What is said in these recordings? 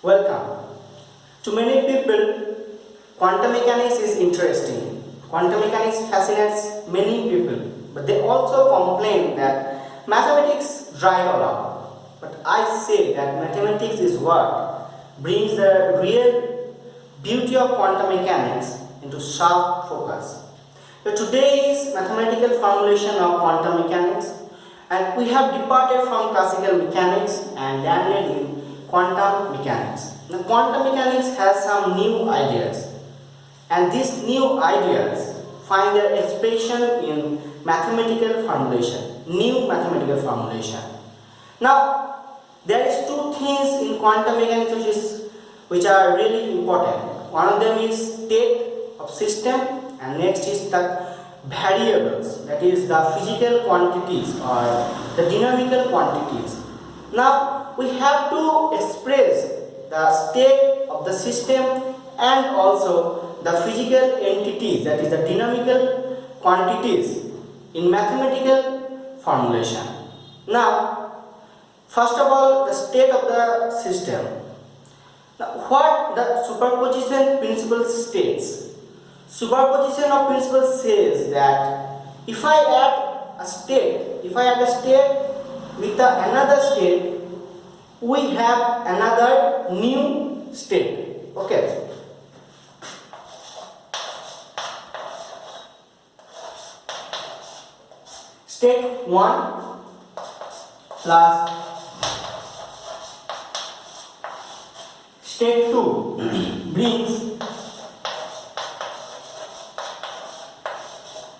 Welcome. To many people, quantum mechanics is interesting. Quantum mechanics fascinates many people, but they also complain that mathematics dry all up. But I say that mathematics is what brings the real beauty of quantum mechanics into sharp focus. So today is mathematical formulation of quantum mechanics, and we have departed from classical mechanics and landed in quantum mechanics. Now, quantum mechanics has some new ideas, and these new ideas find their expression in mathematical formulation, new mathematical formulation. Now, there is two things in quantum mechanics which are really important. One of them is state of system, and next is the variables, that is the physical quantities or the dynamical quantities. Now, we have to express the state of the system and also the physical entities, that is the dynamical quantities, in mathematical formulation. Now, first of all, the state of the system. Now, what the superposition principle states? Superposition of principle says that if I add a state with another state, we have another new state. Okay. State 1 plus state 2 brings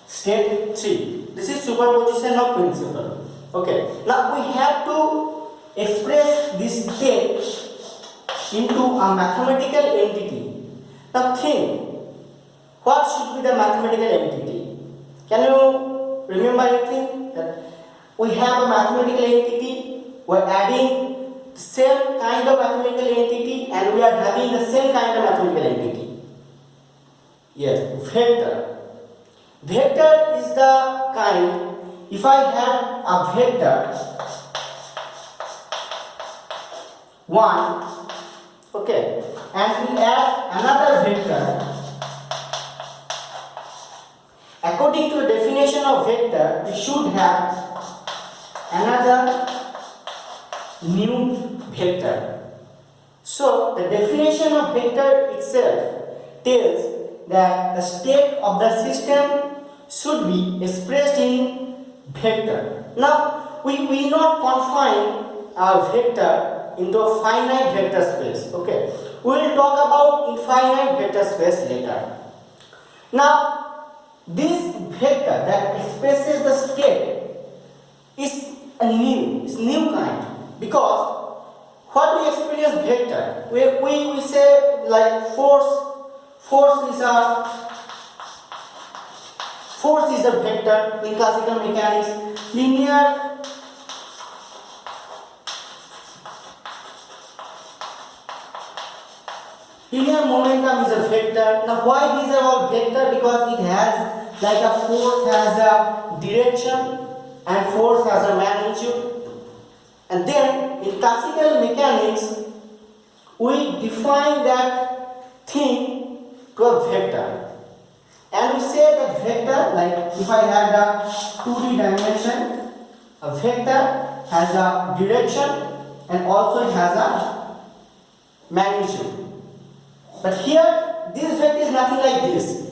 state 3. This is superposition of principle. Okay. Now we have to express this state into a mathematical entity. Now think, what should be the mathematical entity? Can you remember anything? That we have a mathematical entity, we are adding the same kind of mathematical entity and we are having the same kind of mathematical entity. Yes, vector. Vector is the kind, if I have a vector 1, okay, and we add another vector, according to the definition of vector, we should have another new vector. So the definition of vector itself tells that the state of the system should be expressed in vector. Now we will not confine our vector into a finite vector space. Okay, we will talk about infinite vector space later. Now this vector that expresses the state is new kind, because what we experience vector, we say like force is a vector in classical mechanics. Linear momentum is a vector. Now why these are all vector? Because it has, like a force has a direction and force has a magnitude. And then in classical mechanics, we define that thing to a vector. And we say that vector, like if I had a 2D dimension, a vector has a direction and also it has a magnitude. But here, this vector is nothing like this.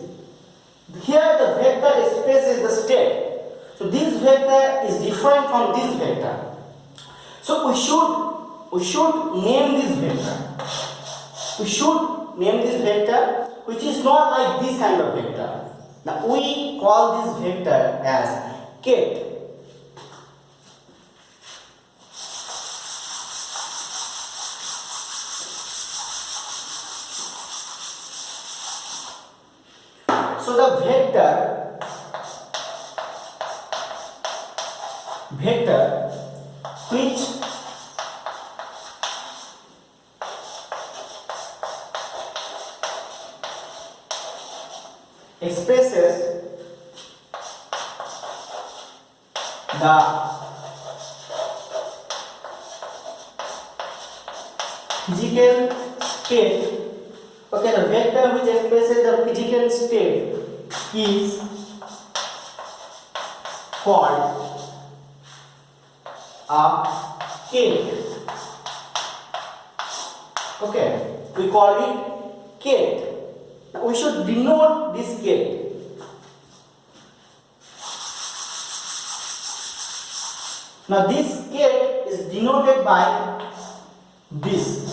Here the vector expresses the state. So this vector is different from this vector. So we should name this vector. We should name this vector, which is not like this kind of vector. Now we call this vector as ket. So the vector which expresses the physical state. Okay, the vector which expresses the physical state is called a kate. Okay, we call it kate. Now we should denote this kate. Now this kate is denoted by this.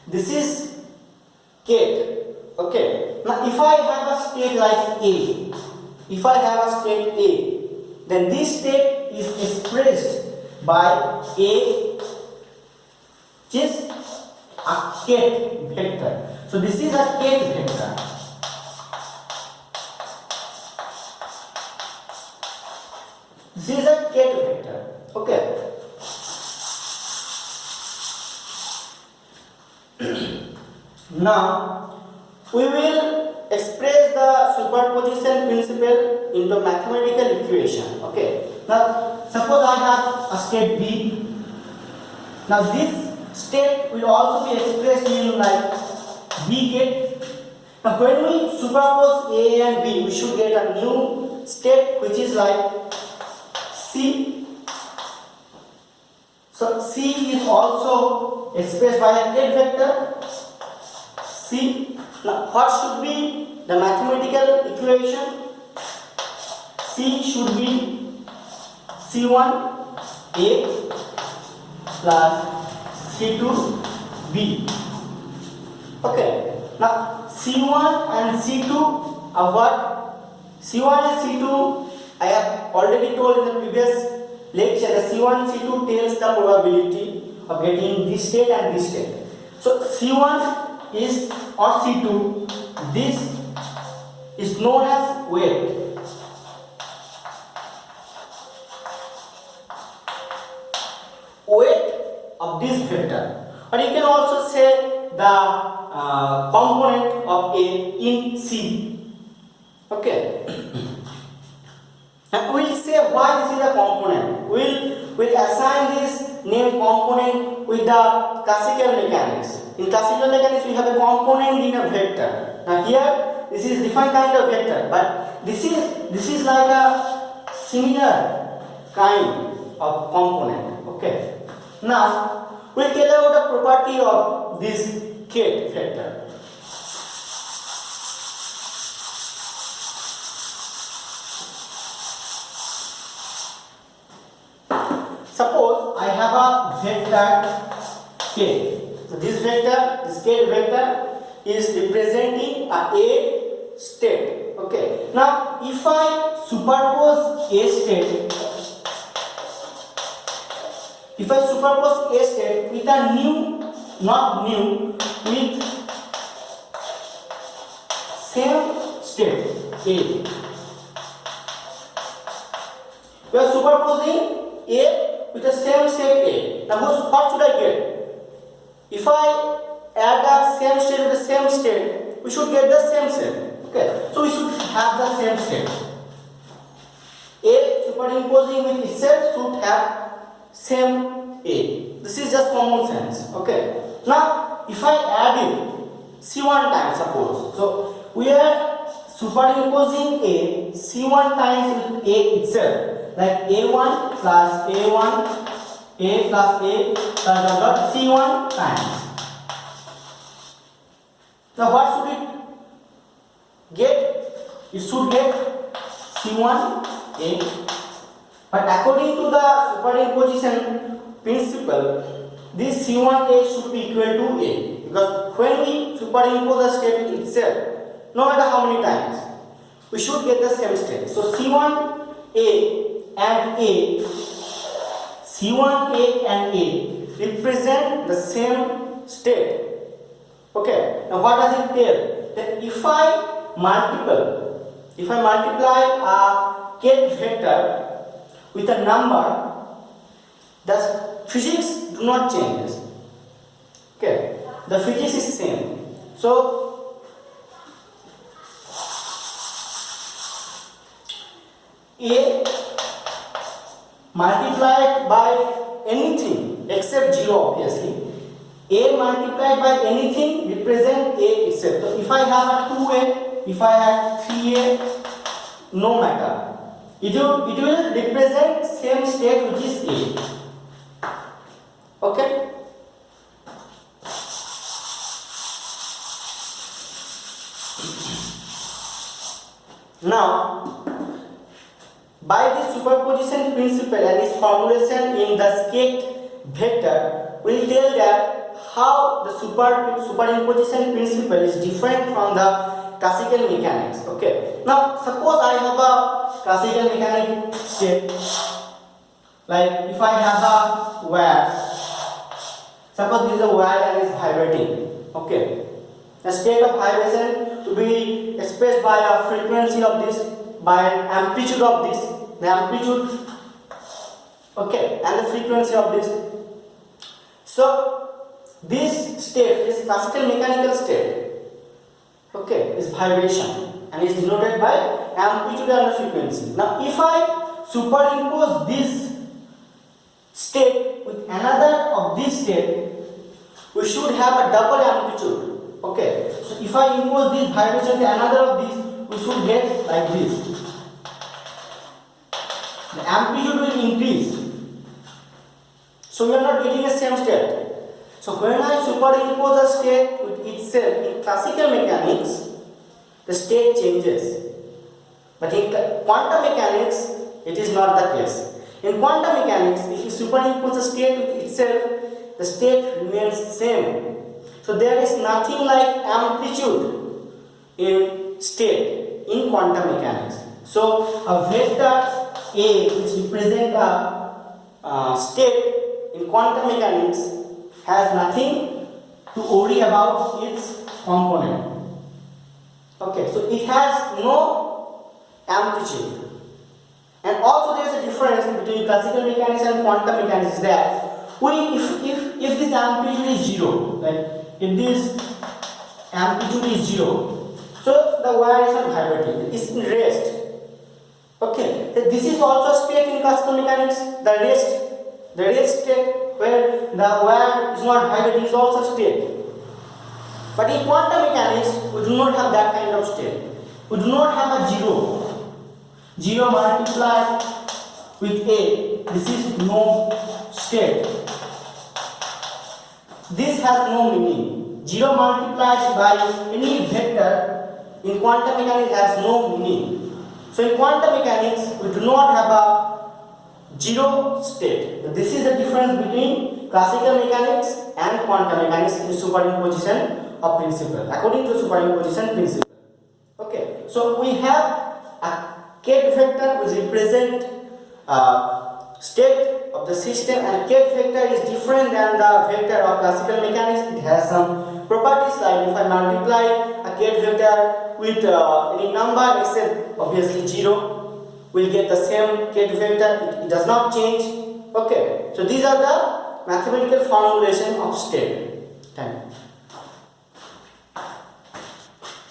This is kate. Okay. Now if I have a state like A, then this state is expressed by A, which is a kate vector. So this is a kate vector. This is a kate vector. Okay. Now we will express the superposition principle into mathematical equation. Okay. Now suppose I have a state B. Now this state will also be expressed in like B kate. Now when we superpose A and B, we should get a new state which is like C. So C is also expressed by a kate vector C. Now what should be the mathematical equation? C should be C1A plus C2B. Okay. Now C1 and C2 are what? C1 and C2 I have already told in the previous lecture that C1 and C2 tells the probability of getting this state and this state. So C1 is or C2, this is known as weight. Weight of this vector, or you can also say the component of A in C. Okay. And we'll say why this is a component. We'll assign this name component with the classical mechanics. In classical mechanics, we have a component in a vector. Now here, this is different kind of vector, but this is like a similar kind of component. Okay. Now we'll tell about the property of this kate vector. Suppose I have a vector k. So this kate vector is representing a state. Okay. Now if I superpose a state, with a with same state A. We are superposing A with the same state A. Now what should I get? If I add the same state with the same state, we should get the same state. Okay. So we should have the same state. A superimposing with itself should have same A. This is just common sense. Okay. Now if I add it C1 times, suppose. So we are superimposing A C1 times with A itself. Like A1 plus A1, A plus A plus C1 times. Now what should it get? It should get C1A. But according to the superimposition principle, this C1A should be equal to A. Because when we superimpose a state with itself, no matter how many times, we should get the same state. So C1A and A represent the same state. Okay. Now what does it tell? That if I multiply a kate vector with a number, the physics do not change. Okay. The physics is same. So A multiplied by anything except 0, obviously, A multiplied by anything represent A itself. So if I have a 2A, if I have 3A, no matter. It will represent same state which is A. Okay? Now, by the superposition principle and its formulation in the state vector, we will tell that how the superimposition principle is different from the classical mechanics. Okay. Now, suppose I have a classical mechanics state, like if I have a wire, suppose this is a wire and is vibrating. Okay. The state of vibration to be expressed by a frequency of this, by an amplitude of this, the amplitude, okay, and the frequency of this. So this state is classical mechanical state, okay, is vibration and is denoted by amplitude and the frequency. Now if I superimpose this state with another of this state, we should have a double amplitude. Okay, so if I impose this vibration to another of these, we should get like this. The amplitude will increase. So we are not getting a same state. So when I superimpose a state with itself in classical mechanics, the state changes. But in quantum mechanics, it is not the case. In quantum mechanics, if you superimpose a state with itself, the state remains same. So there is nothing like amplitude in state in quantum mechanics. So a vector A which represents a state in quantum mechanics has nothing to worry about its component. Okay, so it has no amplitude. And also there is a difference between classical mechanics and quantum mechanics that if this amplitude is 0, like if this amplitude is 0, so the wire is not vibrating, it is in rest. Okay, this is also state in classical mechanics, the rest state where the wire is not vibrating is also state. But in quantum mechanics, we do not have that kind of state. We do not have a 0 multiplied with A, this is no state. This has no meaning. 0 multiplied by any vector in quantum mechanics has no meaning. So in quantum mechanics, we do not have a 0 state. This is the difference between classical mechanics and quantum mechanics in superimposition of principle, according to superimposition principle. Okay, so we have a kth vector which represents state of the system, and kth vector is different than the vector of classical mechanics. It has some properties, like if I multiply a kth vector with any number except obviously 0, we'll get the same kth vector. It does not change. Okay, so these are the mathematical formulation of state. Thank you.